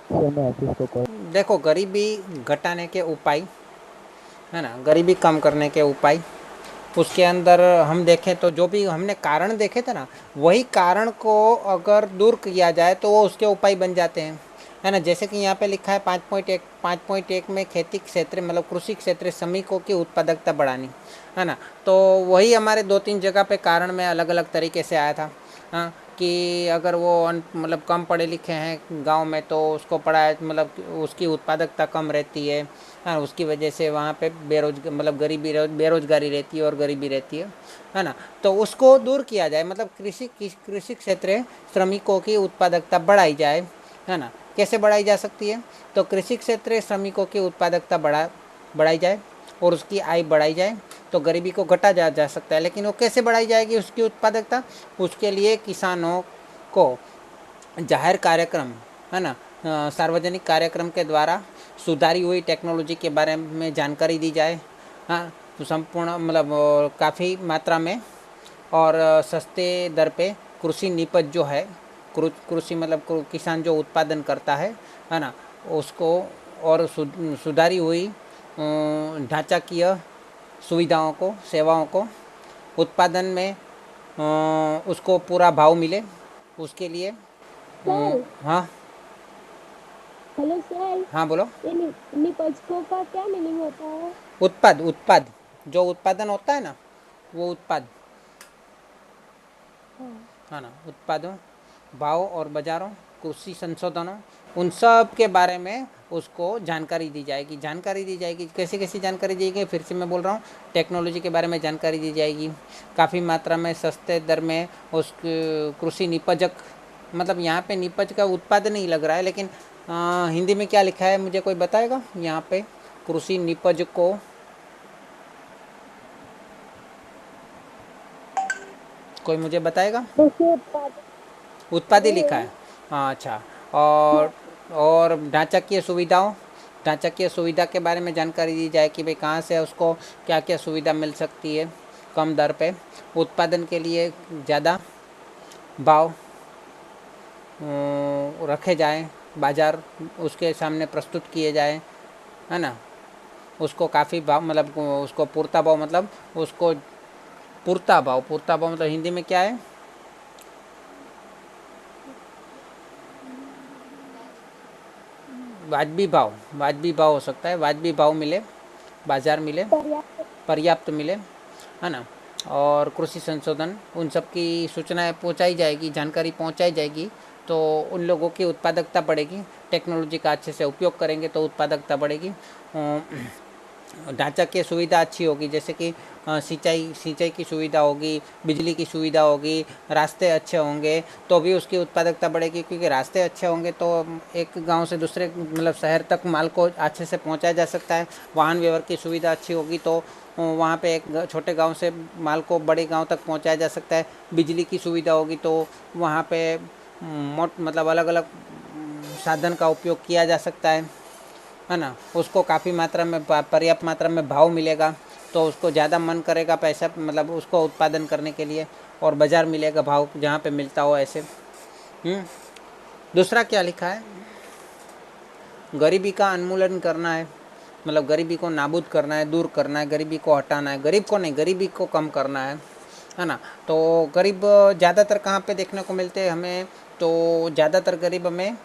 देखो, गरीबी घटाने के उपाय है ना, गरीबी कम करने के उपाय, उसके अंदर हम देखें तो जो भी हमने कारण देखे थे ना, वही कारण को अगर दूर किया जाए तो वो उसके उपाय बन जाते हैं, है ना। जैसे कि यहाँ पे लिखा है 5.1 में खेती क्षेत्र मतलब कृषि क्षेत्र श्रमिकों की उत्पादकता बढ़ानी, है ना। तो वही हमारे 2-3 जगह पे कारण में अलग अलग तरीके से आया था। हाँ, कि अगर वो मतलब कम पढ़े लिखे हैं गांव में तो उसको पढ़ाया मतलब उसकी उत्पादकता कम रहती है। हाँ, उसकी वजह से वहाँ पे मतलब बेरोजगारी रहती है और गरीबी रहती है ना। तो उसको दूर किया जाए, मतलब कृषि क्षेत्र श्रमिकों की उत्पादकता बढ़ाई जाए, है ना। कैसे बढ़ाई जा सकती है? तो कृषि क्षेत्र श्रमिकों की उत्पादकता बढ़ाई जाए और उसकी आय बढ़ाई जाए तो गरीबी को घटा जा सकता है। लेकिन वो कैसे बढ़ाई जाएगी उसकी उत्पादकता? उसके लिए किसानों को जाहिर कार्यक्रम, है ना, सार्वजनिक कार्यक्रम के द्वारा सुधारी हुई टेक्नोलॉजी के बारे में जानकारी दी जाए। हाँ, तो संपूर्ण मतलब काफ़ी मात्रा में और सस्ते दर पे कृषि निपज जो है, कृषि मतलब किसान जो उत्पादन करता है ना, उसको और सुधारी हुई ढांचाकीय सुविधाओं को, सेवाओं को उत्पादन में उसको पूरा भाव मिले, उसके लिए सर। हाँ। Hello sir. हाँ बोलो। ये निपजको का क्या मीनिंग होता है? उत्पाद जो उत्पादन होता है ना, वो उत्पाद, हाँ। है ना। उत्पादों, भाव और बाजारों, कृषि संशोधनों, उन सब के बारे में उसको जानकारी दी जाएगी। कैसी कैसी जानकारी दी जाएगी? फिर से मैं बोल रहा हूँ, टेक्नोलॉजी के बारे में जानकारी दी जाएगी, काफ़ी मात्रा में सस्ते दर में उस कृषि निपजक, मतलब यहाँ पे निपज का उत्पाद नहीं लग रहा है, लेकिन हिंदी में क्या लिखा है मुझे कोई बताएगा? यहाँ पे कृषि निपज को कोई मुझे बताएगा? कृषि उत्पादन उत्पाद ही वो लिखा है। है। हाँ, अच्छा। हाँ। और ढांचाकीय सुविधा के बारे में जानकारी दी जाए कि भाई कहाँ से उसको क्या क्या सुविधा मिल सकती है कम दर पे। उत्पादन के लिए ज़्यादा भाव रखे जाएं, बाज़ार उसके सामने प्रस्तुत किए जाए, है ना। उसको काफ़ी भाव मतलब उसको पूर्ता भाव मतलब उसको पूर्ता भाव मतलब हिंदी में क्या है? वाजबी भाव हो सकता है, वाजबी भाव मिले, बाज़ार मिले, पर्याप्त। पर्याप्त मिले, है ना। और कृषि संशोधन, उन सब की सूचनाएं पहुंचाई जाएगी, जानकारी पहुंचाई जाएगी, तो उन लोगों की उत्पादकता बढ़ेगी। टेक्नोलॉजी का अच्छे से उपयोग करेंगे तो उत्पादकता बढ़ेगी। ढांचा की सुविधा अच्छी होगी, जैसे कि सिंचाई की सुविधा होगी, बिजली की सुविधा होगी, रास्ते अच्छे होंगे तो भी उसकी उत्पादकता बढ़ेगी, क्योंकि रास्ते अच्छे होंगे तो एक गांव से दूसरे मतलब शहर तक माल को अच्छे से पहुंचाया जा सकता है। वाहन व्यवहार की सुविधा अच्छी होगी तो वहाँ पे एक छोटे गांव से माल को बड़े गांव तक पहुंचाया जा सकता है। बिजली की सुविधा होगी तो वहाँ पे मतलब अलग अलग साधन का उपयोग किया जा सकता है ना। उसको काफ़ी मात्रा में पर्याप्त मात्रा में भाव मिलेगा तो उसको ज़्यादा मन करेगा पैसा मतलब उसको उत्पादन करने के लिए, और बाज़ार मिलेगा भाव जहाँ पे मिलता हो ऐसे। दूसरा क्या लिखा है? गरीबी का उन्मूलन करना है, मतलब गरीबी को नाबूद करना है, दूर करना है, गरीबी को हटाना है, गरीब को नहीं, गरीबी को कम करना है ना। तो गरीब ज़्यादातर कहाँ पे देखने को मिलते हैं हमें? तो ज़्यादातर गरीब हमें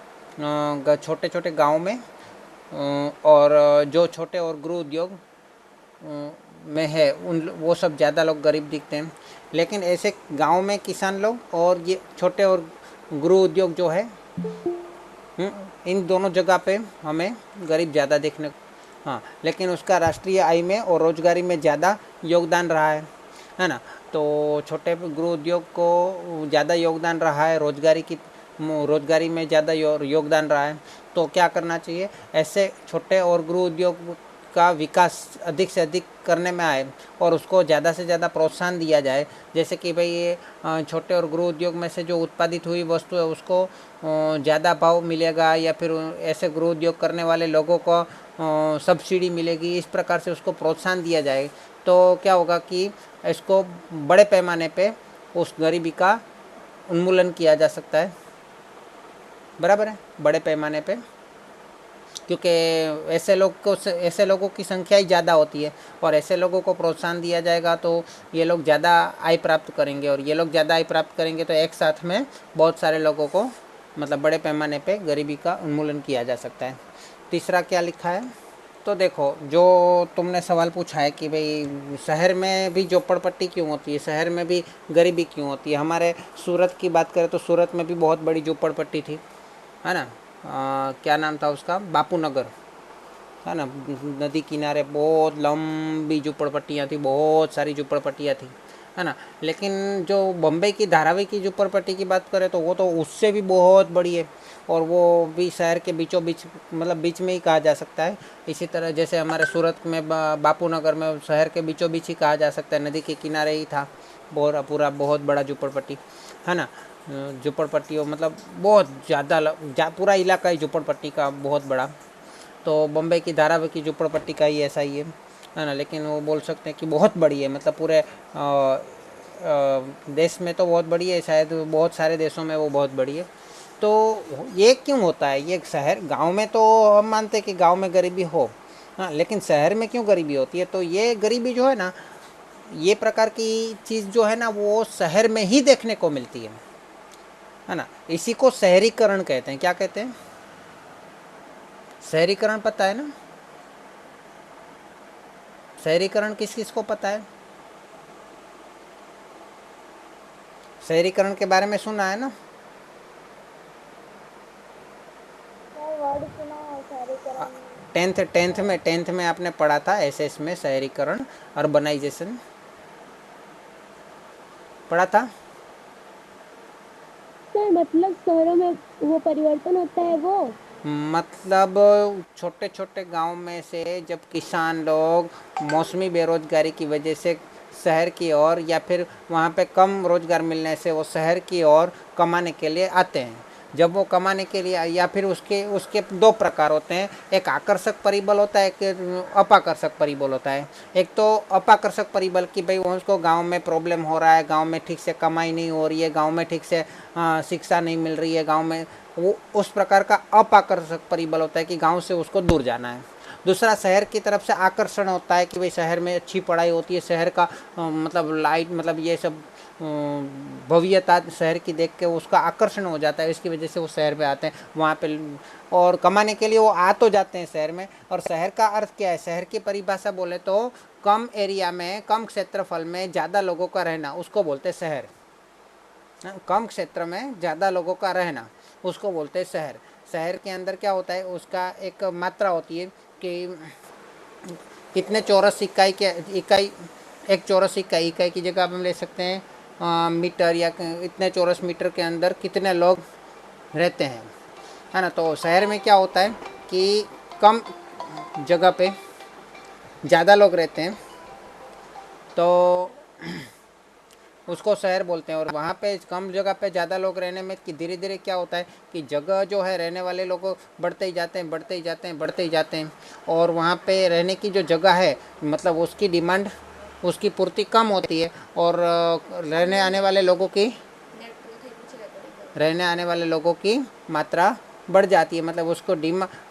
छोटे छोटे गांव में और जो छोटे और गृह उद्योग में है उन वो सब ज़्यादा लोग गरीब दिखते हैं। लेकिन ऐसे गांव में किसान लोग और ये छोटे और गृह उद्योग जो है, इन दोनों जगह पे हमें गरीब ज़्यादा देखने को। हाँ, लेकिन उसका राष्ट्रीय आय में और रोजगारी में ज़्यादा योगदान रहा है ना। तो छोटे गृह उद्योग को ज़्यादा योगदान रहा है, रोजगारी में ज़्यादा योगदान रहा है। तो क्या करना चाहिए? ऐसे छोटे और गृह उद्योग का विकास अधिक से अधिक करने में आए और उसको ज़्यादा से ज़्यादा प्रोत्साहन दिया जाए। जैसे कि भाई ये छोटे और गृह उद्योग में से जो उत्पादित हुई वस्तु है उसको ज़्यादा भाव मिलेगा, या फिर ऐसे गृह उद्योग करने वाले लोगों को सब्सिडी मिलेगी, इस प्रकार से उसको प्रोत्साहन दिया जाए। तो क्या होगा कि इसको बड़े पैमाने पे उस गरीबी का उन्मूलन किया जा सकता है। बराबर है, बड़े पैमाने पे क्योंकि ऐसे लोगों की संख्या ही ज़्यादा होती है, और ऐसे लोगों को प्रोत्साहन दिया जाएगा तो ये लोग ज़्यादा आय प्राप्त करेंगे, और ये लोग ज़्यादा आय प्राप्त करेंगे तो एक साथ में बहुत सारे लोगों को मतलब बड़े पैमाने पे गरीबी का उन्मूलन किया जा सकता है। तीसरा क्या लिखा है, तो देखो जो तुमने सवाल पूछा है कि भाई शहर में भी झोपड़पट्टी क्यों होती है, शहर में भी गरीबी क्यों होती है। हमारे सूरत की बात करें तो सूरत में भी बहुत बड़ी झोपड़पट्टी थी, है ना। क्या नाम था उसका, बापू नगर, है ना। नदी किनारे बहुत लंबी झुपड़पट्टियाँ थी, बहुत सारी झुपड़पट्टियाँ थी, है ना। लेकिन जो बम्बई की धारावी की झुपड़पट्टी की बात करें तो वो तो उससे भी बहुत बड़ी है, और वो भी शहर के बीचों बीच मतलब बीच में ही कहा जा सकता है। इसी तरह जैसे हमारे सूरत में बापू नगर में शहर के बीचों बीच ही कहा जा सकता है, नदी के किनारे ही था पूरा बहुत बड़ा झुपड़पट्टी, है ना। झुपड़पट्टियों मतलब बहुत ज़्यादा पूरा इलाका ही झुपड़पट्टी का बहुत बड़ा। तो बम्बई की धारावी की झुपड़पट्टी का ही ऐसा ही है ना। लेकिन वो बोल सकते हैं कि बहुत बड़ी है, मतलब पूरे देश में तो बहुत बड़ी है, शायद बहुत सारे देशों में वो बहुत बड़ी है। तो ये क्यों होता है, ये शहर गांव में तो हम मानते हैं कि गांव में गरीबी हो, हाँ, लेकिन शहर में क्यों गरीबी होती है। तो ये गरीबी जो है ना, ये प्रकार की चीज़ जो है ना वो शहर में ही देखने को मिलती है ना। इसी को शहरीकरण कहते हैं। क्या कहते हैं, शहरीकरण, पता है ना। शहरीकरण किस किस को पता है, शहरीकरण के बारे में सुना है ना। सर वर्ड सुना है शहरीकरण। टेंथ में आपने पढ़ा था एसएस में, शहरीकरण, अर्बनाइजेशन पढ़ा था। सर मतलब शहरों में वो परिवर्तन होता है वो। मतलब छोटे छोटे गांव में से जब किसान लोग मौसमी बेरोजगारी की वजह से शहर की ओर, या फिर वहाँ पे कम रोजगार मिलने से वो शहर की ओर कमाने के लिए आते हैं। जब वो कमाने के लिए, या फिर उसके उसके दो प्रकार होते हैं, एक आकर्षक परिबल होता है, एक अपाकर्षक परिबल होता है। एक तो अपाकर्षक परिबल कि भाई उसको गांव में प्रॉब्लम हो रहा है, गांव में ठीक से कमाई नहीं हो रही है, गांव में ठीक से शिक्षा नहीं मिल रही है, गांव में वो उस प्रकार का अपाकर्षक परिबल होता है कि गांव से उसको दूर जाना है। दूसरा शहर की तरफ से आकर्षण होता है कि भाई शहर में अच्छी पढ़ाई होती है, शहर का मतलब लाइट मतलब ये सब भव्यता शहर की देख के उसका आकर्षण हो जाता है, इसकी वजह से वो शहर पे आते हैं वहाँ पे, और कमाने के लिए वो आ तो जाते हैं शहर में। और शहर का अर्थ क्या है, शहर की परिभाषा बोले तो कम एरिया में, कम क्षेत्रफल में ज़्यादा लोगों का रहना, उसको बोलते हैं शहर। कम क्षेत्र में ज़्यादा लोगों का रहना, उसको बोलते हैं शहर। शहर के अंदर क्या होता है, उसका एक मात्रा होती है कि कितने चौरस इकाई के इकाई, एक चौरस इकाई, इकाई की जगह आप हम ले सकते हैं मीटर, या इतने चौरस मीटर के अंदर कितने लोग रहते हैं, है ना। तो शहर में क्या होता है कि कम जगह पे ज़्यादा लोग रहते हैं, तो उसको शहर बोलते हैं। और वहाँ पे कम जगह पे ज़्यादा लोग रहने में कि धीरे धीरे क्या होता है कि जगह जो है रहने वाले लोग बढ़ते ही जाते हैं, बढ़ते ही जाते हैं, बढ़ते ही जाते हैं, और वहाँ पे रहने की जो जगह है मतलब उसकी डिमांड, उसकी पूर्ति कम होती है, और रहने आने वाले लोगों की मात्रा बढ़ जाती है। मतलब उसको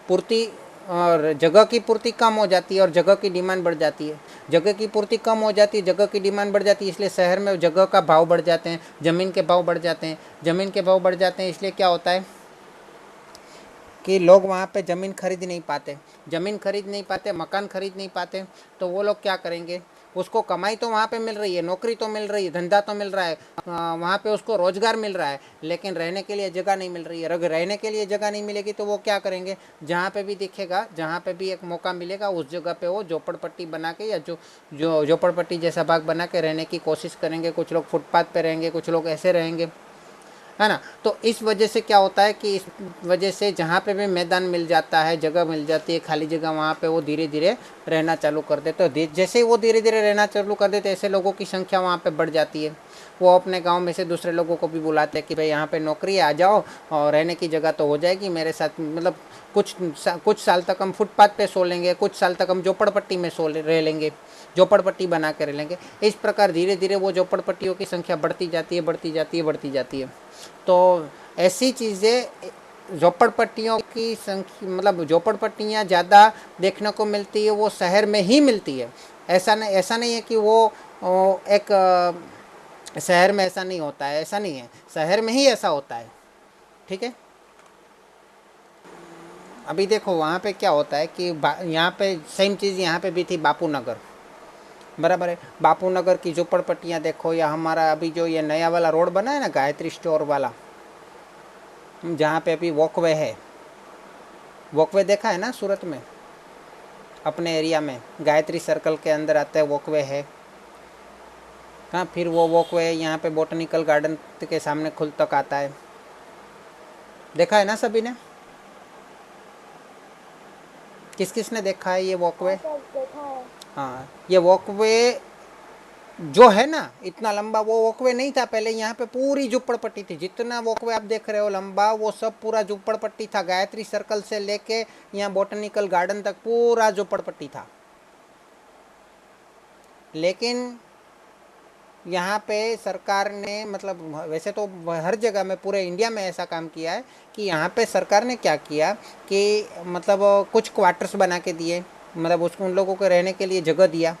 पूर्ति और जगह की पूर्ति कम हो जाती है, और जगह की डिमांड बढ़ जाती है। जगह की पूर्ति कम हो जाती है, जगह की डिमांड बढ़ जाती है, इसलिए शहर में जगह का भाव बढ़ जाते हैं, ज़मीन के भाव बढ़ जाते हैं। ज़मीन के भाव बढ़ जाते हैं, इसलिए क्या होता है कि लोग वहाँ पे ज़मीन खरीद नहीं पाते, ज़मीन खरीद नहीं पाते, मकान खरीद नहीं पाते, तो वो लोग क्या करेंगे, उसको कमाई तो वहाँ पे मिल रही है, नौकरी तो मिल रही है, धंधा तो मिल रहा है, वहाँ पे उसको रोज़गार मिल रहा है, लेकिन रहने के लिए जगह नहीं मिल रही है। अगर रहने के लिए जगह नहीं मिलेगी तो वो क्या करेंगे, जहाँ पे भी दिखेगा, जहाँ पे भी एक मौका मिलेगा उस जगह पे वो झोपड़पट्टी बना के, या जो जो झोपड़पट्टी जैसा भाग बना के रहने की कोशिश करेंगे। कुछ लोग फुटपाथ पे रहेंगे, कुछ लोग ऐसे रहेंगे, है ना। तो इस वजह से क्या होता है कि इस वजह से जहाँ पे भी मैदान मिल जाता है, जगह मिल जाती है, खाली जगह, वहाँ पे वो धीरे धीरे रहना चालू कर देते। तो जैसे ही वो धीरे धीरे रहना चालू कर देते, ऐसे लोगों की संख्या वहाँ पे बढ़ जाती है। वो अपने गांव में से दूसरे लोगों को भी बुलाते हैं कि भाई यहाँ पे नौकरी है, आ जाओ, और रहने की जगह तो हो जाएगी मेरे साथ। मतलब कुछ साल तक हम फुटपाथ पे सो लेंगे, कुछ साल तक हम झोपड़पट्टी में रह लेंगे, झोपड़पट्टी बना के रह लेंगे। इस प्रकार धीरे धीरे वो झोपड़पट्टियों की संख्या बढ़ती जाती है, बढ़ती जाती है, बढ़ती जाती है। तो ऐसी चीज़ें झोपड़पट्टियों की संख्या, मतलब झोपड़पट्टियाँ ज़्यादा देखने को मिलती है वो शहर में ही मिलती है। ऐसा नहीं है कि वो एक शहर में ऐसा नहीं होता है, ऐसा नहीं है, शहर में ही ऐसा होता है। ठीक है। अभी देखो वहाँ पे क्या होता है कि यहाँ पे सेम चीज़ यहाँ पे भी थी, बापू नगर, बराबर है। बापू नगर की झोपड़पट्टियाँ देखो, या हमारा अभी जो ये नया वाला रोड बना है ना गायत्री स्टोर वाला, जहाँ पे अभी वॉकवे है, वॉकवे देखा है ना सूरत में, अपने एरिया में गायत्री सर्कल के अंदर आते हैं वॉकवे है। हाँ, फिर वो वॉकवे यहाँ पे बोटनिकल गार्डन के सामने खुल तक आता है, देखा है ना सभी ने? किस किस ने देखा है ये वॉकवे? हाँ सर देखा है। हाँ, ये वॉकवे जो है ना इतना लंबा, वो वॉकवे नहीं था पहले, यहाँ पे पूरी झुप्पड़पट्टी थी। जितना वॉकवे आप देख रहे हो लंबा, वो सब पूरा झुप्पड़पट्टी था। गायत्री सर्कल से लेके यहाँ बोटनिकल गार्डन तक पूरा झुप्पड़पट्टी था। लेकिन यहाँ पे सरकार ने, मतलब वैसे तो हर जगह में पूरे इंडिया में ऐसा काम किया है कि यहाँ पे सरकार ने क्या किया कि मतलब कुछ क्वार्टर्स बना के दिए, मतलब उसको उन लोगों को रहने के लिए जगह दिया।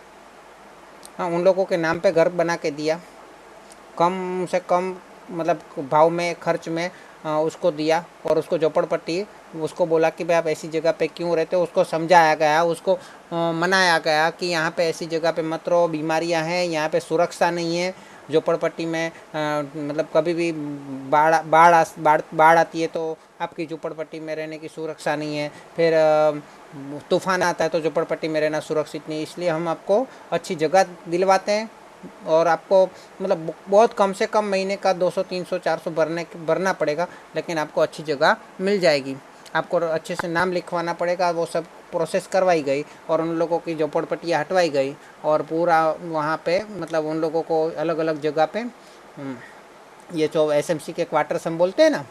हाँ, उन लोगों के नाम पे घर बना के दिया, कम से कम मतलब भाव में, खर्च में उसको दिया। और उसको झोपड़पट्टी, उसको बोला कि भाई आप ऐसी जगह पे क्यों रहते हो, उसको समझाया गया, उसको मनाया गया कि यहाँ पे ऐसी जगह पे मत रहो, बीमारियाँ हैं, यहाँ पे सुरक्षा नहीं है। झोपड़पट्टी में मतलब कभी भी बाढ़ आती है तो आपकी झोपड़पट्टी में रहने की सुरक्षा नहीं है। फिर तूफान आता है तो झोपड़पट्टी में रहना सुरक्षित नहीं, इसलिए हम आपको अच्छी जगह दिलवाते हैं और आपको मतलब बहुत कम से कम महीने का 200 300 400 भरना पड़ेगा, लेकिन आपको अच्छी जगह मिल जाएगी। आपको अच्छे से नाम लिखवाना पड़ेगा, वो सब प्रोसेस करवाई गई और उन लोगों की झोपड़पट्टियाँ हटवाई गई और पूरा वहाँ पे मतलब उन लोगों को अलग अलग जगह पे ये जो एसएमसी के क्वार्टर्स हम बोलते हैं ना,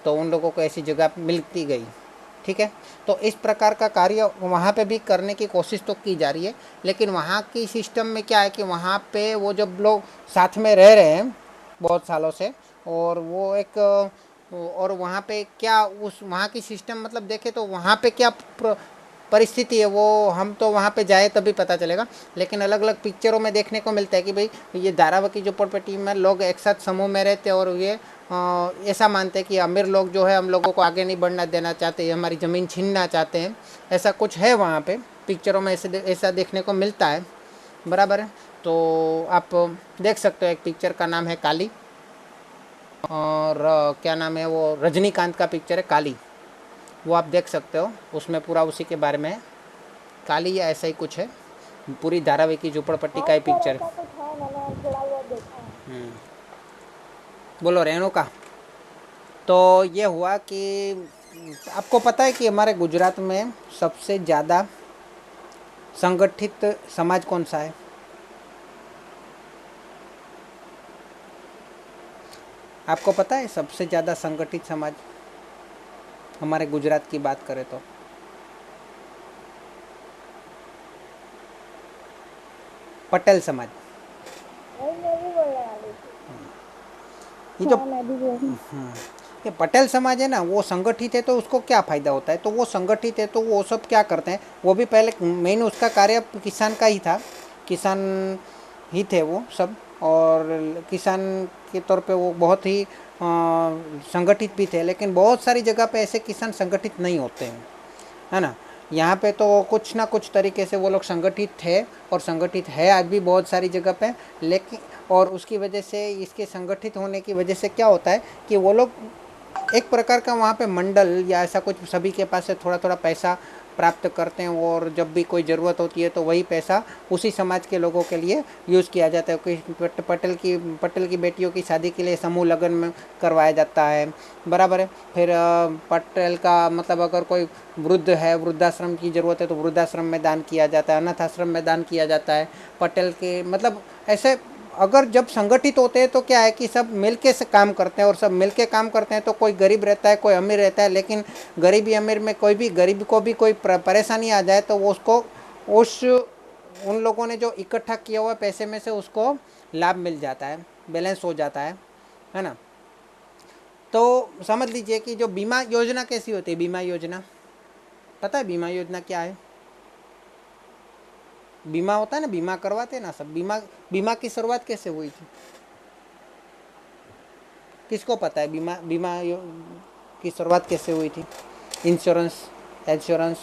तो उन लोगों को ऐसी जगह मिलती गई। ठीक है। तो इस प्रकार का कार्य वहाँ पे भी करने की कोशिश तो की जा रही है, लेकिन वहाँ की सिस्टम में क्या है कि वहाँ पे वो जब लोग साथ में रह रहे हैं बहुत सालों से, और वो एक और वहाँ पे क्या उस वहाँ की सिस्टम मतलब देखे तो वहाँ पे क्या परिस्थिति है, वो हम तो वहाँ पे जाए तभी पता चलेगा। लेकिन अलग अलग पिक्चरों में देखने को मिलता है कि भाई ये धारावी की झोपड़पट्टी में लोग एक साथ समूह में रहते हैं और ये ऐसा मानते हैं कि अमीर लोग जो है हम लोगों को आगे नहीं बढ़ना देना चाहते, हमारी ज़मीन छीनना चाहते हैं। ऐसा कुछ है वहाँ पे पिक्चरों में, ऐसा देखने को मिलता है, बराबर है। तो आप देख सकते हो, एक पिक्चर का नाम है काली, और क्या नाम है वो, रजनीकांत का पिक्चर है काली, वो आप देख सकते हो, उसमें पूरा उसी के बारे में है, काली या ऐसा ही कुछ है, पूरी धारावी की झोपड़पट्टी का हाँ ही सर पिक्चर। ऐसा कुछ है, मैंने थोड़ा बहुत देखा है। बोलो रेणु का। तो ये हुआ कि आपको पता है कि हमारे गुजरात में सबसे ज़्यादा संगठित समाज कौन सा है? आपको पता है सबसे ज़्यादा संगठित समाज हमारे गुजरात की बात करें तो? पटेल समाज। वही मैं भी बोलने वाली थी। ये जो हाँ मैं भी बोल। ये पटेल समाज है ना, वो संगठित है तो उसको क्या फ़ायदा होता है? तो वो संगठित है तो वो सब क्या करते हैं, वो भी पहले मेन उसका कार्य किसान का ही था, किसान ही थे वो सब, और किसान के तौर पे वो बहुत ही संगठित भी थे। लेकिन बहुत सारी जगह पे ऐसे किसान संगठित नहीं होते हैं, है ना। यहाँ पे तो कुछ ना कुछ तरीके से वो लोग संगठित थे और संगठित है आज भी बहुत सारी जगह पे। लेकिन और उसकी वजह से, इसके संगठित होने की वजह से क्या होता है कि वो लोग एक प्रकार का वहाँ पे मंडल या ऐसा कुछ, सभी के पास से थोड़ा थोड़ा पैसा प्राप्त करते हैं, और जब भी कोई ज़रूरत होती है तो वही पैसा उसी समाज के लोगों के लिए यूज़ किया जाता है। कोई पटेल की बेटियों की शादी के लिए समूह लगन में करवाया जाता है, बराबर है। फिर पटेल का मतलब अगर कोई वृद्ध है, वृद्धाश्रम की ज़रूरत है तो वृद्धाश्रम में दान किया जाता है, अनाथ आश्रम में दान किया जाता है। पटेल के मतलब ऐसे अगर जब संगठित होते हैं तो क्या है कि सब मिलके से काम करते हैं, और सब मिलके काम करते हैं तो कोई गरीब रहता है, कोई अमीर रहता है, लेकिन गरीबी अमीर में कोई भी गरीब को भी कोई परेशानी आ जाए तो वो उसको उस उन लोगों ने जो इकट्ठा किया हुआ पैसे में से उसको लाभ मिल जाता है, बैलेंस हो जाता है ना। तो समझ लीजिए कि जो बीमा योजना कैसी होती है, बीमा योजना पता है बीमा योजना क्या है? बीमा होता है ना, बीमा करवाते हैं ना सब। बीमा बीमा की शुरुआत कैसे हुई थी, किसको पता है? की शुरुआत कैसे हुई थी? इंश्योरेंस, इंश्योरेंस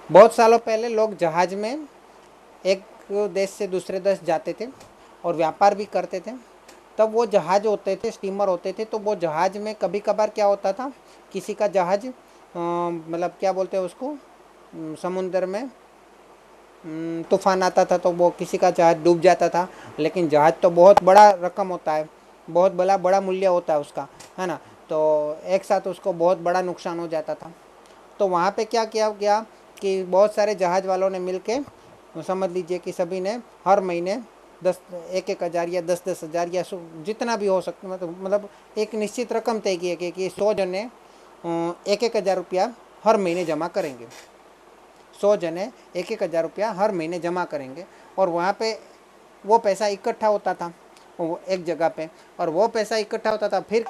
बहुत सालों पहले लोग जहाज में एक देश से दूसरे देश जाते थे और व्यापार भी करते थे। तब वो जहाज होते थे, स्टीमर होते थे, तो वो जहाज में कभी कभार क्या होता था, किसी का जहाज मतलब क्या बोलते हैं उसको, समुद्र में तूफान आता था तो वो किसी का जहाज डूब जाता था। लेकिन जहाज तो बहुत बड़ा रकम होता है, बहुत बड़ा बड़ा मूल्य होता है उसका, है ना। तो एक साथ उसको बहुत बड़ा नुकसान हो जाता था। तो वहाँ पे क्या किया गया कि बहुत सारे जहाज वालों ने मिल के, समझ लीजिए कि सभी ने हर महीने 1,000 या 10,000 या जितना भी हो सकता, मतलब एक निश्चित रकम तय की कि 100 जने 1,000 रुपया हर महीने जमा करेंगे। 100 जने 1,000 रुपया हर महीने जमा करेंगे और वहाँ पे वो पैसा इकट्ठा होता था वो एक जगह पे, और वो पैसा इकट्ठा होता था। फिर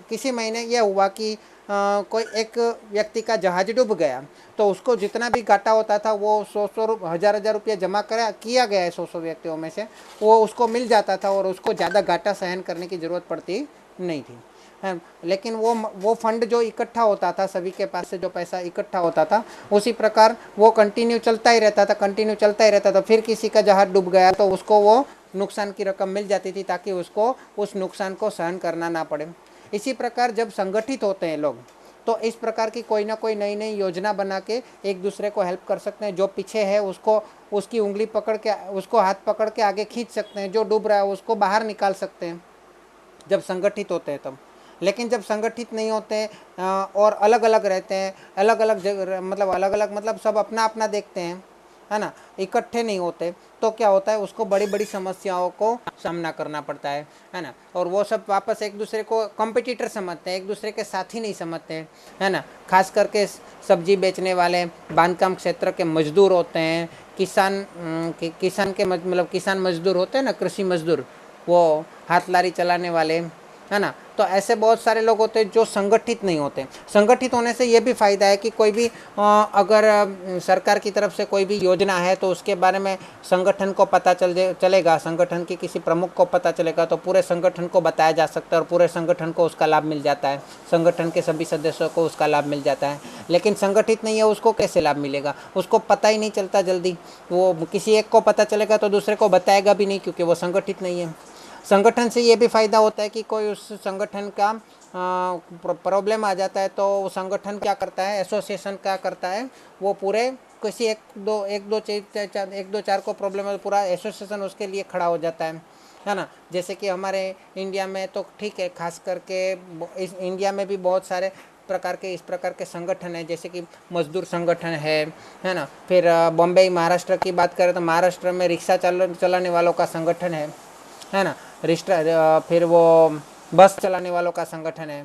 किसी महीने यह हुआ कि कोई एक व्यक्ति का जहाज डूब गया, तो उसको जितना भी घाटा होता था वो 100 हजार रुपया जमा करा किया गया है 100 व्यक्तियों में से, वो उसको मिल जाता था और उसको ज़्यादा घाटा सहन करने की ज़रूरत पड़ती नहीं थी, है। लेकिन वो फंड जो इकट्ठा होता था, सभी के पास से जो पैसा इकट्ठा होता था, उसी प्रकार वो कंटिन्यू चलता ही रहता था, कंटिन्यू चलता ही रहता था। फिर किसी का जहाज डूब गया तो उसको वो नुकसान की रकम मिल जाती थी, ताकि उसको उस नुकसान को सहन करना ना पड़े। इसी प्रकार जब संगठित होते हैं लोग, तो इस प्रकार की कोई ना कोई नई नई योजना बना के एक दूसरे को हेल्प कर सकते हैं। जो पीछे है उसको, उसकी उंगली पकड़ के, उसको हाथ पकड़ के आगे खींच सकते हैं। जो डूब रहा है उसको बाहर निकाल सकते हैं जब संगठित होते हैं तब। लेकिन जब संगठित नहीं होते और अलग अलग रहते हैं, अलग अलग जगह, मतलब अलग अलग मतलब सब अपना अपना देखते हैं, है ना, इकट्ठे नहीं होते, तो क्या होता है, उसको बड़ी बड़ी समस्याओं को सामना करना पड़ता है ना। और वो सब वापस एक दूसरे को कॉम्पिटिटर समझते हैं, एक दूसरे के साथी नहीं समझते हैं, है ना। खास करके सब्जी बेचने वाले, बांधकाम क्षेत्र के मजदूर होते हैं, किसान के मतलब किसान मजदूर होते हैं ना, कृषि मजदूर, वो हाथ लारी चलाने वाले, है ना। तो ऐसे बहुत सारे लोग होते हैं जो संगठित नहीं होते। संगठित होने से ये भी फ़ायदा है कि कोई भी अगर सरकार की तरफ से कोई भी योजना है तो उसके बारे में संगठन को पता चलेगा, संगठन के किसी प्रमुख को पता चलेगा, तो पूरे संगठन को बताया जा सकता है और पूरे संगठन को उसका लाभ मिल जाता है, संगठन के सभी सदस्यों को उसका लाभ मिल जाता है। लेकिन संगठित नहीं है उसको कैसे लाभ मिलेगा, उसको पता ही नहीं चलता जल्दी। वो किसी एक को पता चलेगा तो दूसरे को बताएगा भी नहीं, क्योंकि वो संगठित नहीं है। संगठन से ये भी फ़ायदा होता है कि कोई उस संगठन का प्रॉब्लम आ जाता है तो संगठन क्या करता है, एसोसिएशन क्या करता है, वो पूरे किसी एक दो चार को प्रॉब्लम है, पूरा एसोसिएशन उसके लिए खड़ा हो जाता है ना। जैसे कि हमारे इंडिया में तो ठीक है, खास करके इस इंडिया में भी बहुत सारे इस प्रकार के संगठन है, जैसे कि मजदूर संगठन है ना। फिर बॉम्बे महाराष्ट्र की बात करें तो महाराष्ट्र में रिक्शा चलाने वालों का संगठन है ना। फिर वो बस चलाने वालों का संगठन है।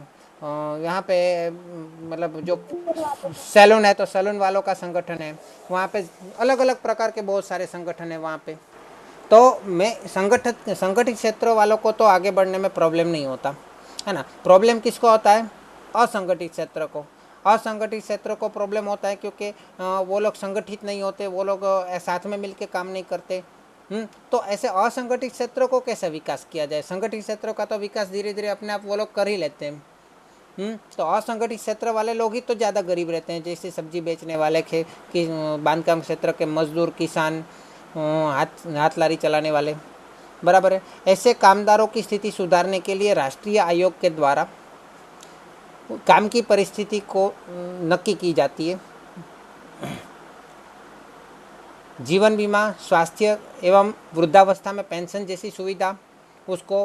यहाँ पे मतलब जो सैलून है तो सैलून वालों का संगठन है। वहाँ पे अलग अलग प्रकार के बहुत सारे संगठन है वहाँ पे। तो मैं संगठित क्षेत्रों वालों को तो आगे बढ़ने में प्रॉब्लम नहीं होता, है ना। प्रॉब्लम किसको होता है, असंगठित क्षेत्र को। असंगठित क्षेत्रों को प्रॉब्लम होता है क्योंकि वो लोग संगठित नहीं होते, वो लोग साथ में मिलकर काम नहीं करते। तो ऐसे असंगठित क्षेत्रों को कैसे विकास किया जाए? संगठित क्षेत्रों का तो विकास धीरे धीरे अपने आप वो लोग कर ही लेते हैं। तो असंगठित क्षेत्र वाले लोग ही तो ज़्यादा गरीब रहते हैं, जैसे सब्जी बेचने वाले कि बांधकाम क्षेत्र के मजदूर, किसान, हाथ लारी चलाने वाले, बराबर है। ऐसे कामदारों की स्थिति सुधारने के लिए राष्ट्रीय आयोग के द्वारा काम की परिस्थिति को नक्की की जाती है। जीवन बीमा, स्वास्थ्य एवं वृद्धावस्था में पेंशन जैसी सुविधा उसको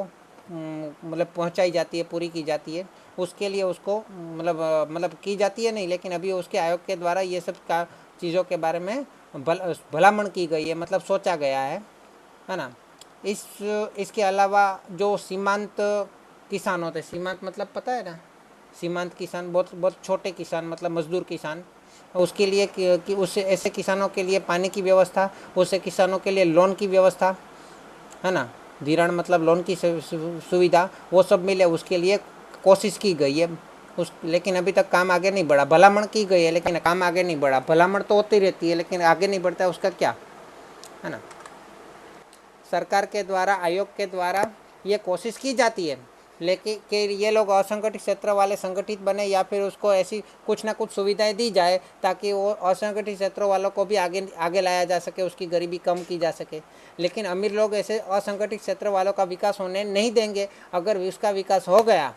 मतलब पहुंचाई जाती है, पूरी की जाती है। उसके लिए उसको मतलब की जाती है नहीं, लेकिन अभी उसके आयोग के द्वारा ये सब का चीज़ों के बारे में भलामण की गई है, मतलब सोचा गया है ना। इसके अलावा जो सीमांत किसान होते हैं, सीमांत मतलब पता है ना, सीमांत किसान बहुत बहुत छोटे किसान, मतलब मजदूर किसान, उसके लिए कि उससे ऐसे किसानों के लिए पानी की व्यवस्था, उससे किसानों के लिए लोन की व्यवस्था, है ना। धिराण मतलब लोन की सुविधा, वो सब मिले उसके लिए कोशिश की गई है लेकिन अभी तक काम आगे नहीं बढ़ा। भलामण की गई है लेकिन काम आगे नहीं बढ़ा। भलामण तो होती रहती है लेकिन आगे नहीं बढ़ता है, उसका क्या है ना। सरकार के द्वारा, आयोग के द्वारा ये कोशिश की जाती है लेकिन कि ये लोग असंगठित क्षेत्र वाले संगठित बने या फिर उसको ऐसी कुछ ना कुछ सुविधाएं दी जाए ताकि वो असंगठित क्षेत्रों वालों को भी आगे आगे लाया जा सके, उसकी गरीबी कम की जा सके। लेकिन अमीर लोग ऐसे असंगठित क्षेत्र वालों का विकास होने नहीं देंगे। अगर उसका विकास हो गया,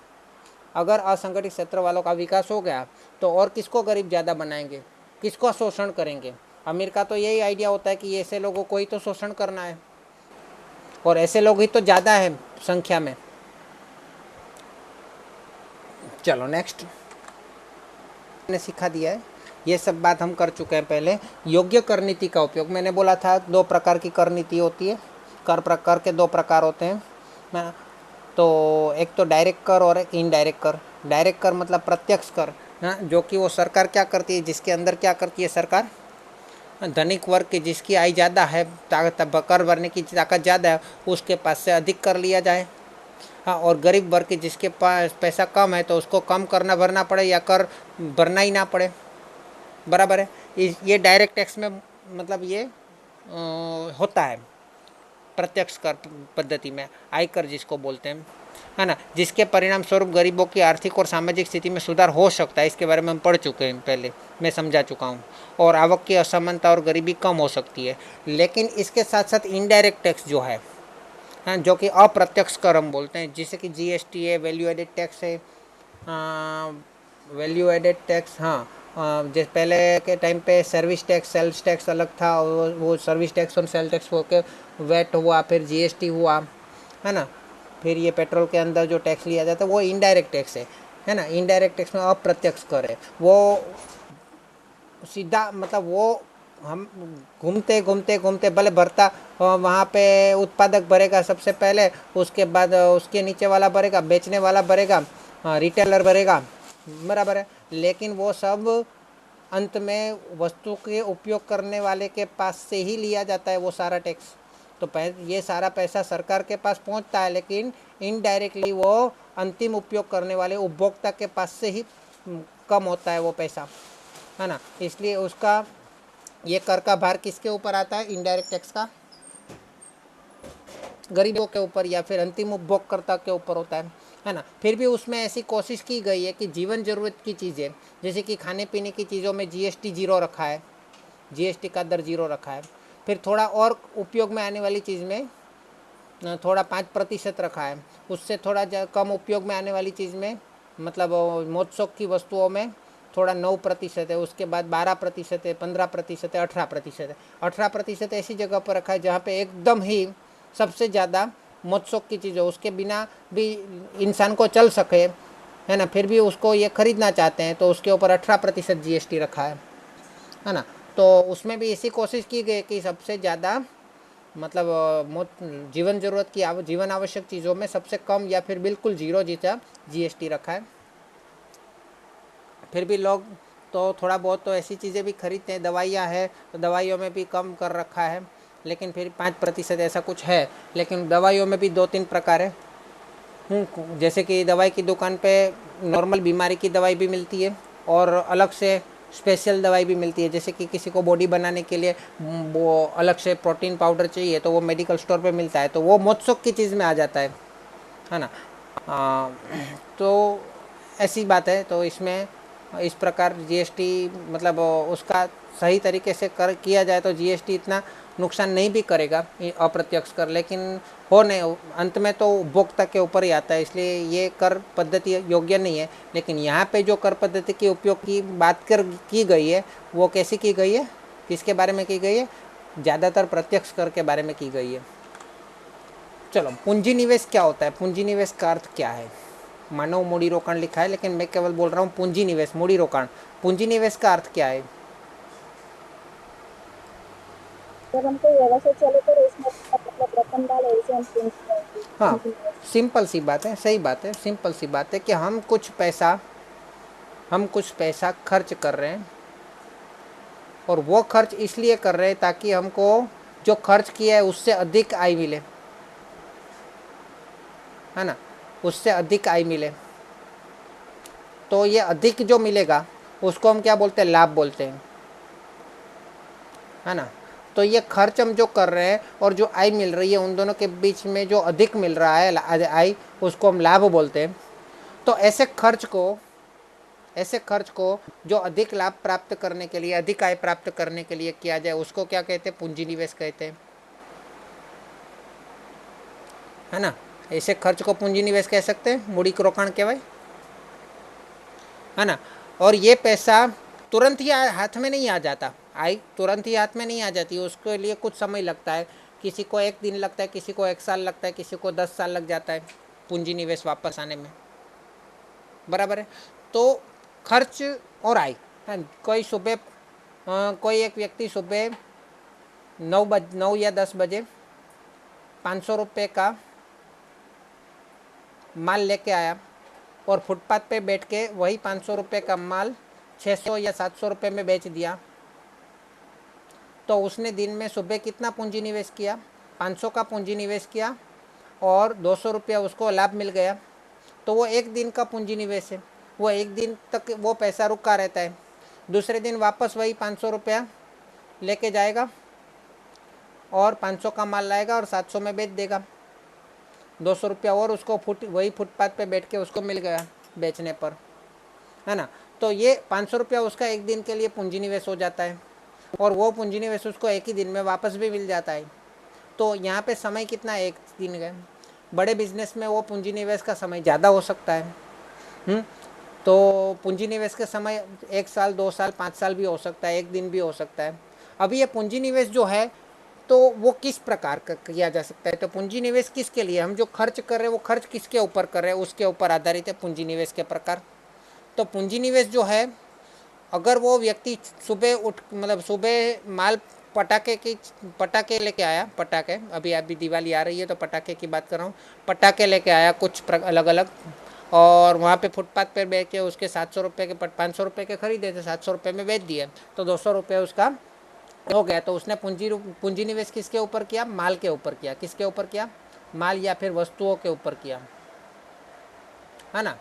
अगर असंगठित क्षेत्र वालों का विकास हो गया तो और किसको गरीब ज़्यादा बनाएंगे, किसको शोषण करेंगे। अमीर का तो यही आइडिया होता है कि ऐसे लोगों को ही तो शोषण करना है और ऐसे लोग ही तो ज़्यादा है संख्या में। चलो नेक्स्ट, मैंने सिखा दिया है, ये सब बात हम कर चुके हैं पहले। योग्य कर नीति का उपयोग, मैंने बोला था 2 प्रकार की कर नीति होती है। कर के 2 प्रकार होते हैं। तो एक तो डायरेक्ट कर और एक इनडायरेक्ट कर। डायरेक्ट कर मतलब प्रत्यक्ष कर, हाँ, जो कि वो सरकार क्या करती है, जिसके अंदर क्या करती है सरकार, धनिक वर्ग की जिसकी आय ज़्यादा है, कर भरने की ताकत ज़्यादा है, उसके पास से अधिक कर लिया जाए। हाँ, और गरीब वर्ग की जिसके पास पैसा कम है तो उसको कम करना भरना पड़े या कर भरना ही ना पड़े। बराबर है। ये डायरेक्ट टैक्स में मतलब ये होता है प्रत्यक्ष कर पद्धति में, आयकर जिसको बोलते हैं, है ना, जिसके परिणाम स्वरूप गरीबों की आर्थिक और सामाजिक स्थिति में सुधार हो सकता है। इसके बारे में हम पढ़ चुके हैं पहले, मैं समझा चुका हूँ। और आवक की असमानता और गरीबी कम हो सकती है। लेकिन इसके साथ साथ इनडायरेक्ट टैक्स जो है, हाँ, जो कि अप्रत्यक्ष कर हम बोलते हैं, जैसे कि जीएसटी है, वैल्यू एडेड टैक्स है, वैल्यू एडेड टैक्स, हाँ, जैसे पहले के टाइम पे सर्विस टैक्स, सेल्स टैक्स अलग था, वो सर्विस टैक्स और सेल टैक्स होकर वेट हुआ, फिर जीएसटी हुआ, है ना। फिर ये पेट्रोल के अंदर जो टैक्स लिया जाता है वो इनडायरेक्ट टैक्स है ना। इनडायरेक्ट टैक्स में अप्रत्यक्ष कर है, वो सीधा मतलब वो हम घूमते घूमते घूमते भले भरता वहाँ पे उत्पादक भरेगा सबसे पहले, उसके बाद उसके नीचे वाला भरेगा, बेचने वाला भरेगा, रिटेलर भरेगा, बराबर है। लेकिन वो सब अंत में वस्तु के उपयोग करने वाले के पास से ही लिया जाता है वो सारा टैक्स। तो ये सारा पैसा सरकार के पास पहुंचता है लेकिन इनडायरेक्टली वो अंतिम उपयोग करने वाले उपभोक्ता के पास से ही कम होता है वो पैसा, है ना। इसलिए उसका ये कर का भार किसके ऊपर आता है, इनडायरेक्ट टैक्स का, गरीबों के ऊपर या फिर अंतिम उपभोक्ता के ऊपर होता है ना। फिर भी उसमें ऐसी कोशिश की गई है कि जीवन ज़रूरत की चीज़ें जैसे कि खाने पीने की चीज़ों में जीएसटी 0 रखा है, जीएसटी का दर 0 रखा है। फिर थोड़ा और उपयोग में आने वाली चीज़ में थोड़ा 5% रखा है। उससे थोड़ा कम उपयोग में आने वाली चीज़ में मतलब मोत्सोक की वस्तुओं में थोड़ा 9% है। उसके बाद 12% है, 15% है, 18% है। 18% ऐसी जगह पर रखा है जहाँ पे एकदम ही सबसे ज़्यादा मोत्सोक की चीज़ है, उसके बिना भी इंसान को चल सके, है ना, फिर भी उसको ये खरीदना चाहते हैं तो उसके ऊपर 18% जीएसटी रखा है ना। तो उसमें भी ऐसी कोशिश की गई कि सबसे ज़्यादा मतलब जीवन ज़रूरत की जीवन आवश्यक चीज़ों में सबसे कम या फिर बिल्कुल 0 जीता जीएसटी रखा है। फिर भी लोग तो थोड़ा बहुत तो ऐसी चीज़ें भी खरीदते हैं, दवाइयाँ है तो दवाइयों में भी कम कर रखा है, लेकिन फिर 5% ऐसा कुछ है। लेकिन दवाइयों में भी 2-3 प्रकार है। जैसे कि दवाई की दुकान पे नॉर्मल बीमारी की दवाई भी मिलती है और अलग से स्पेशल दवाई भी मिलती है। जैसे कि किसी को बॉडी बनाने के लिए वो अलग से प्रोटीन पाउडर चाहिए तो वो मेडिकल स्टोर पे मिलता है, तो वो मोत्सुक की चीज़ में आ जाता है ना। तो ऐसी बात है। तो इसमें इस प्रकार जीएसटी मतलब उसका सही तरीके से कर किया जाए तो जीएसटी इतना नुकसान नहीं भी करेगा अप्रत्यक्ष कर, लेकिन हो नहीं, अंत में तो उपभोक्ता के ऊपर ही आता है, इसलिए ये कर पद्धति योग्य नहीं है। लेकिन यहाँ पे जो कर पद्धति के उपयोग की बात की गई है वो कैसी की गई है, किसके बारे में की गई है, ज़्यादातर प्रत्यक्ष कर के बारे में की गई है। चलो, पूंजी निवेश क्या होता है, पूंजी निवेश का अर्थ क्या है। मानव मूड़ी रोकाण लिखा है लेकिन मैं केवल बोल रहा हूँ पूंजी निवेश, मूड़ी रोकाण। पूंजी निवेश का अर्थ क्या है। जब हम कोई व्यवसाय चालू करें उसमें मतलब रकम डाले उसे हम पूंजी कहते हैं, हाँ, पूंजी निवेश। सिंपल सी बात है, सही बात है, सिंपल सी बात है कि हम कुछ पैसा खर्च कर रहे हैं और वो खर्च इसलिए कर रहे हैं ताकि हमको जो खर्च किया है उससे अधिक आय मिले, है ना, उससे अधिक आय मिले, तो ये अधिक जो मिलेगा उसको हम क्या बोलते हैं, लाभ बोलते हैं, है ना। तो ये खर्च हम जो कर रहे हैं और जो आय मिल रही है, उन दोनों के बीच में जो अधिक मिल रहा है आय, उसको हम लाभ बोलते हैं। तो ऐसे खर्च को जो अधिक लाभ प्राप्त करने के लिए, अधिक आय प्राप्त करने के लिए किया जाए, उसको क्या कहते हैं, पूंजी निवेश कहते हैं, है ना। ऐसे खर्च को पूंजी निवेश कह सकते हैं, मूड़ी रोकाण कहवाय, है ना। और ये पैसा तुरंत ही हाथ में नहीं आ जाता, आय तुरंत ही हाथ में नहीं आ जाती, उसके लिए कुछ समय लगता है। किसी को 1 दिन लगता है, किसी को 1 साल लगता है, किसी को 10 साल लग जाता है पूंजी निवेश वापस आने में, बराबर है। तो खर्च और आय, कोई एक व्यक्ति सुबह 9 या 10 बजे 500 रुपये का माल लेके आया और फुटपाथ पे बैठ के वही 500 रुपये का माल 600 या 700 रुपये में बेच दिया, तो उसने दिन में सुबह कितना पूंजी निवेश किया, 500 का पूंजी निवेश किया और 200 रुपया उसको लाभ मिल गया। तो वो 1 दिन का पूंजी निवेश है, वो 1 दिन तक वो पैसा रुका रहता है। दूसरे दिन वापस वही 500 रुपया लेके जाएगा और 500 का माल लाएगा और 700 में बेच देगा, 200 रुपया और उसको वही फुटपाथ पे बैठ के उसको मिल गया बेचने पर, है ना। तो ये 500 रुपया उसका 1 दिन के लिए पूंजी निवेश हो जाता है और वो पूंजी निवेश उसको 1 ही दिन में वापस भी मिल जाता है। तो यहाँ पे समय कितना है, 1 दिन का। बड़े बिजनेस में वो पूंजी निवेश का समय ज़्यादा हो सकता है। तो पूंजी निवेश का समय 1 साल, 2 साल, 5 साल भी हो सकता है, 1 दिन भी हो सकता है। अभी ये पूंजी निवेश जो है तो वो किस प्रकार का किया जा सकता है, तो पूंजी निवेश किसके लिए, हम जो खर्च कर रहे हैं वो खर्च किसके ऊपर कर रहे हैं, उसके ऊपर आधारित है पूंजी निवेश के प्रकार। तो पूंजी निवेश जो है, अगर वो व्यक्ति सुबह माल पटाखे लेके आया, पटाखे, अभी दिवाली आ रही है तो पटाखे की बात कर रहा हूँ, पटाखे लेके आया कुछ अलग अलग, और वहाँ पे फुटपाथ पर बेच के उसके 700 रुपये के 500 रुपये के खरीदे थे, 700 रुपये में बेच दिए, तो 200 रुपये उसका हो गया। तो उसने पूंजी निवेश किसके ऊपर किया, माल के ऊपर किया। किसके ऊपर किया, माल या फिर वस्तुओं के ऊपर किया, है ना।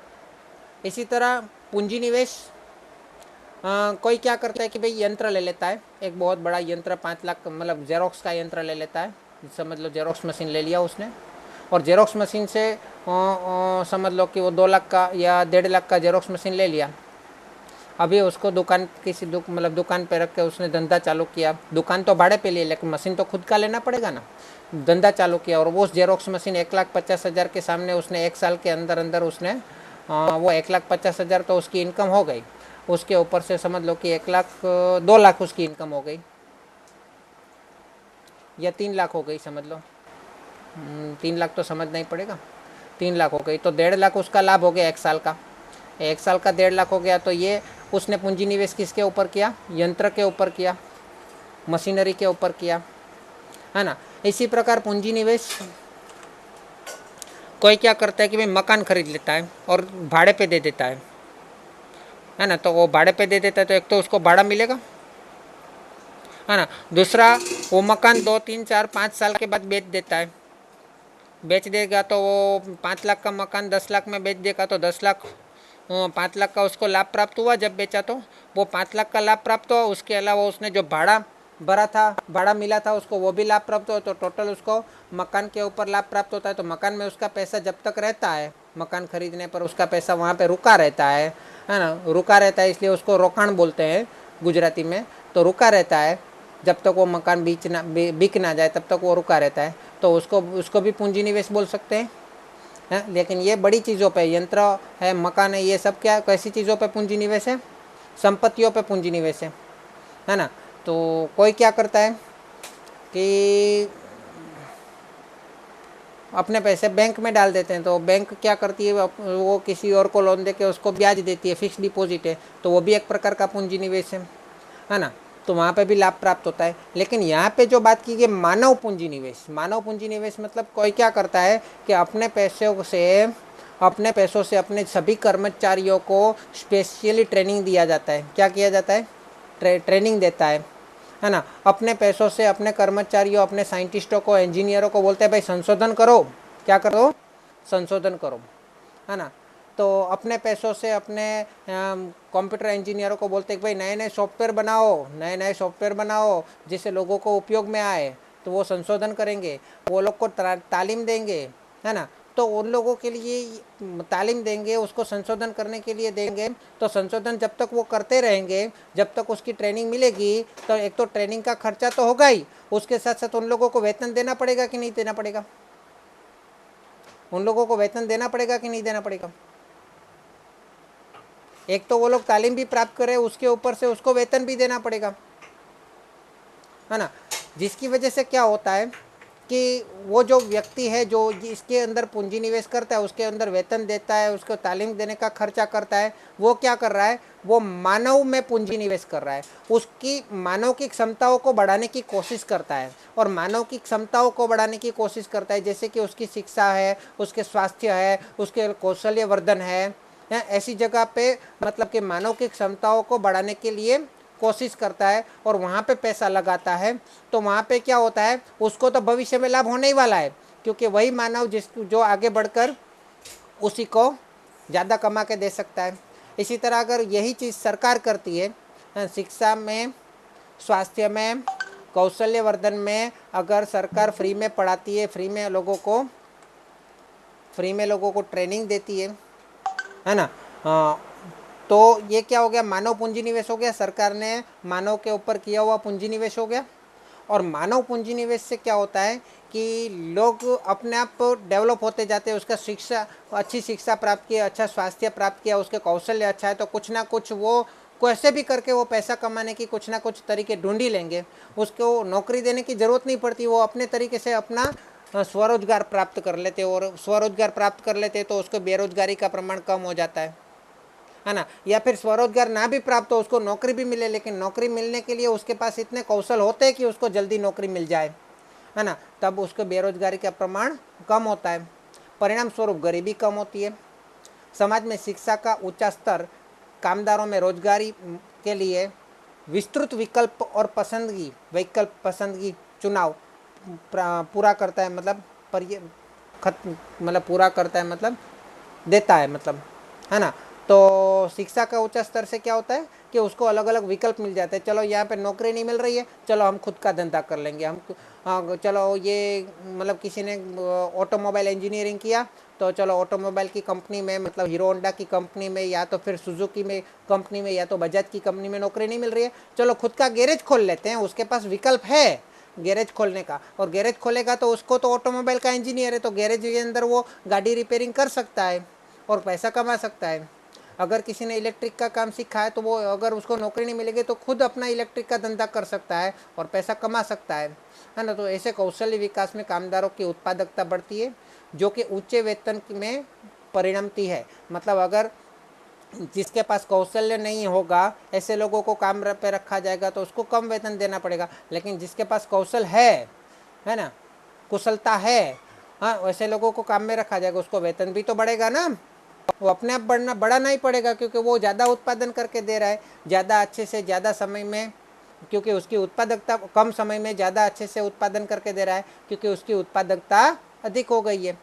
इसी तरह पूंजी निवेश कोई क्या करता है कि भाई यंत्र ले लेता है, एक बहुत बड़ा यंत्र, 5 लाख, मतलब जेरोक्स का यंत्र ले लेता है, समझ लो जेरोक्स मशीन ले लिया उसने, और जेरोक्स मशीन से समझ लो कि वो 2 लाख का या 1.5 लाख का जेरोक्स मशीन ले लिया। अभी उसको दुकान दुकान पे रख के उसने धंधा चालू किया। दुकान तो भाड़े पे लिए, लेकिन मशीन तो खुद का लेना पड़ेगा ना। धंधा चालू किया और वो जेरोक्स मशीन 1,50,000 के सामने उसने 1 साल के अंदर अंदर उसने वो 1,50,000 तो उसकी इनकम हो गई। उसके ऊपर से समझ लो कि 2 लाख उसकी इनकम हो गई, या 3 लाख हो गई, समझ लो 3 लाख तो समझना ही पड़ेगा, 3 लाख हो गई। तो 1.5 लाख उसका लाभ हो गया 1 साल का, 1 साल का 1.5 लाख हो गया। तो ये उसने पूंजी निवेश किसके ऊपर किया, यंत्र के ऊपर किया, मशीनरी के ऊपर किया, है ना। इसी प्रकार पूंजी निवेश कोई क्या करता है कि भाई मकान खरीद लेता है और भाड़े पे दे देता है ना। तो वो भाड़े पे दे देता है तो एक तो उसको भाड़ा मिलेगा, है ना। दूसरा, वो मकान 2, 3, 4, 5 साल के बाद बेच देता है, बेच देगा तो वो 5 लाख का मकान 10 लाख में बेच देगा, तो 10 लाख 5 लाख का उसको लाभ प्राप्त हुआ जब बेचा, तो वो 5 लाख का लाभ प्राप्त हुआ। उसके अलावा उसने जो भाड़ा भरा था, भाड़ा मिला था उसको, वो भी लाभ प्राप्त हुआ। तो टोटल उसको मकान के ऊपर लाभ प्राप्त होता है। तो मकान में उसका पैसा जब तक रहता है, मकान खरीदने पर उसका पैसा वहाँ पे रुका रहता है ना, रुका रहता है, इसलिए उसको रोकाण बोलते हैं गुजराती में। तो रुका रहता है, जब तक वो मकान बिक ना जाए तब तक वो रुका रहता है, तो उसको भी पूंजी निवेश बोल सकते हैं। लेकिन ये बड़ी चीज़ों पे, यंत्र है, मकान है, ये सब क्या कैसी चीज़ों पे पूंजी निवेश है, संपत्तियों पे पूंजी निवेश है ना। तो कोई क्या करता है कि अपने पैसे बैंक में डाल देते हैं, तो बैंक क्या करती है, वो किसी और को लोन दे के उसको ब्याज देती है, फिक्स डिपॉजिट है, तो वो भी एक प्रकार का पूंजी निवेश है ना। तो वहाँ पे भी लाभ प्राप्त होता है। लेकिन यहाँ पे जो बात की गई मानव पूंजी निवेश, मानव पूंजी निवेश मतलब कोई क्या करता है कि अपने पैसों से अपने सभी कर्मचारियों को स्पेशली ट्रेनिंग दिया जाता है। क्या किया जाता है, ट्रेनिंग देता है ना। अपने पैसों से अपने कर्मचारियों, अपने साइंटिस्टों को, इंजीनियरों को बोलते हैं भाई संशोधन करो, क्या करो, संशोधन करो, है ना। तो अपने पैसों से अपने कंप्यूटर इंजीनियरों को बोलते हैं कि भाई नए नए सॉफ्टवेयर बनाओ, नए नए सॉफ्टवेयर बनाओ जिससे लोगों को उपयोग में आए, तो वो संशोधन करेंगे, वो लोग को तालीम देंगे, है ना। तो उन लोगों के लिए तालीम देंगे, उसको संशोधन करने के लिए देंगे, तो संशोधन जब तक वो करते रहेंगे, जब तक उसकी ट्रेनिंग मिलेगी, तो एक तो ट्रेनिंग का खर्चा तो होगा ही, उसके साथ साथ उन लोगों को वेतन देना पड़ेगा कि नहीं देना पड़ेगा? उन लोगों को वेतन देना पड़ेगा कि नहीं देना पड़ेगा? एक तो वो लोग तालीम भी प्राप्त करें, उसके ऊपर से उसको वेतन भी देना पड़ेगा, है ना। जिसकी वजह से क्या होता है कि वो जो व्यक्ति है जो इसके अंदर पूंजी निवेश करता है, उसके अंदर वेतन देता है, उसको तालीम देने का खर्चा करता है, वो क्या कर रहा है, वो मानव में पूंजी निवेश कर रहा है, उसकी मानव की क्षमताओं को बढ़ाने की कोशिश करता है, और मानव की क्षमताओं को बढ़ाने की कोशिश करता है, जैसे कि उसकी शिक्षा है, उसके स्वास्थ्य है, उसके कौशल्य वर्धन है, ऐसी जगह पे मतलब कि मानव की क्षमताओं को बढ़ाने के लिए कोशिश करता है और वहाँ पे पैसा लगाता है, तो वहाँ पे क्या होता है, उसको तो भविष्य में लाभ होने ही वाला है, क्योंकि वही मानव जो आगे बढ़कर उसी को ज़्यादा कमा के दे सकता है। इसी तरह अगर यही चीज़ सरकार करती है, शिक्षा में, स्वास्थ्य में, कौशल्य वर्धन में, अगर सरकार फ्री में पढ़ाती है, फ्री में लोगों को ट्रेनिंग देती है ना, तो ये क्या हो गया, मानव पूंजी निवेश हो गया, सरकार ने मानव के ऊपर किया हुआ पूंजी निवेश हो गया। और मानव पूंजी निवेश से क्या होता है कि लोग अपने आप डेवलप होते जाते हैं, उसका अच्छी शिक्षा प्राप्त किया, अच्छा स्वास्थ्य प्राप्त किया, उसके कौशल्य अच्छा है, तो कुछ ना कुछ वो कैसे भी करके वो पैसा कमाने की कुछ ना कुछ तरीके ढूंढ ही लेंगे, उसको नौकरी देने की ज़रूरत नहीं पड़ती, वो अपने तरीके से अपना स्वरोजगार प्राप्त कर लेते, और स्वरोजगार प्राप्त कर लेते तो उसको बेरोजगारी का प्रमाण कम हो जाता है ना। या फिर स्वरोजगार ना भी प्राप्त हो, उसको नौकरी भी मिले, लेकिन नौकरी मिलने के लिए उसके पास इतने कौशल होते हैं कि उसको जल्दी नौकरी मिल जाए, है ना, तब उसको बेरोजगारी का प्रमाण कम होता है, परिणाम स्वरूप गरीबी कम होती है। समाज में शिक्षा का ऊंचा स्तर कामदारों में रोजगारी के लिए विस्तृत विकल्प पसंदगी चुनाव पूरा करता है, मतलब पर ये मतलब पूरा करता है, मतलब देता है, मतलब, है ना। तो शिक्षा का उच्च स्तर से क्या होता है कि उसको अलग अलग विकल्प मिल जाते हैं, चलो यहाँ पे नौकरी नहीं मिल रही है, चलो हम खुद का धंधा कर लेंगे, चलो ये मतलब किसी ने ऑटोमोबाइल इंजीनियरिंग किया, तो चलो ऑटोमोबाइल की कंपनी में, मतलब हीरो होंडा की कंपनी में, या तो फिर सुजुकी में कंपनी में, या तो बजाज की कंपनी में नौकरी नहीं मिल रही है, चलो खुद का गैरेज खोल लेते हैं, उसके पास विकल्प है गैरेज खोलने का, और गैरेज खोलेगा तो उसको तो ऑटोमोबाइल का इंजीनियर है, तो गैरेज के अंदर वो गाड़ी रिपेयरिंग कर सकता है और पैसा कमा सकता है। अगर किसी ने इलेक्ट्रिक का काम सीखा है, तो वो अगर उसको नौकरी नहीं मिलेगी तो खुद अपना इलेक्ट्रिक का धंधा कर सकता है और पैसा कमा सकता है ना। तो ऐसे कौशल्य विकास में कामदारों की उत्पादकता बढ़ती है, जो कि ऊंचे वेतन में परिणमती है। मतलब अगर जिसके पास कौशल्य नहीं होगा, ऐसे लोगों को काम पे रखा जाएगा तो उसको कम वेतन देना पड़ेगा, लेकिन जिसके पास कौशल है ना, कुशलता है, हाँ, वैसे लोगों को काम में रखा जाएगा, उसको वेतन भी तो बढ़ेगा ना, वो अपने आप बढ़ाना ही पड़ेगा, क्योंकि वो ज़्यादा उत्पादन करके दे रहा है, ज़्यादा अच्छे से ज़्यादा समय में, क्योंकि उसकी उत्पादकता कम समय में ज़्यादा अच्छे से उत्पादन करके दे रहा है, क्योंकि उसकी उत्पादकता अधिक हो गई है।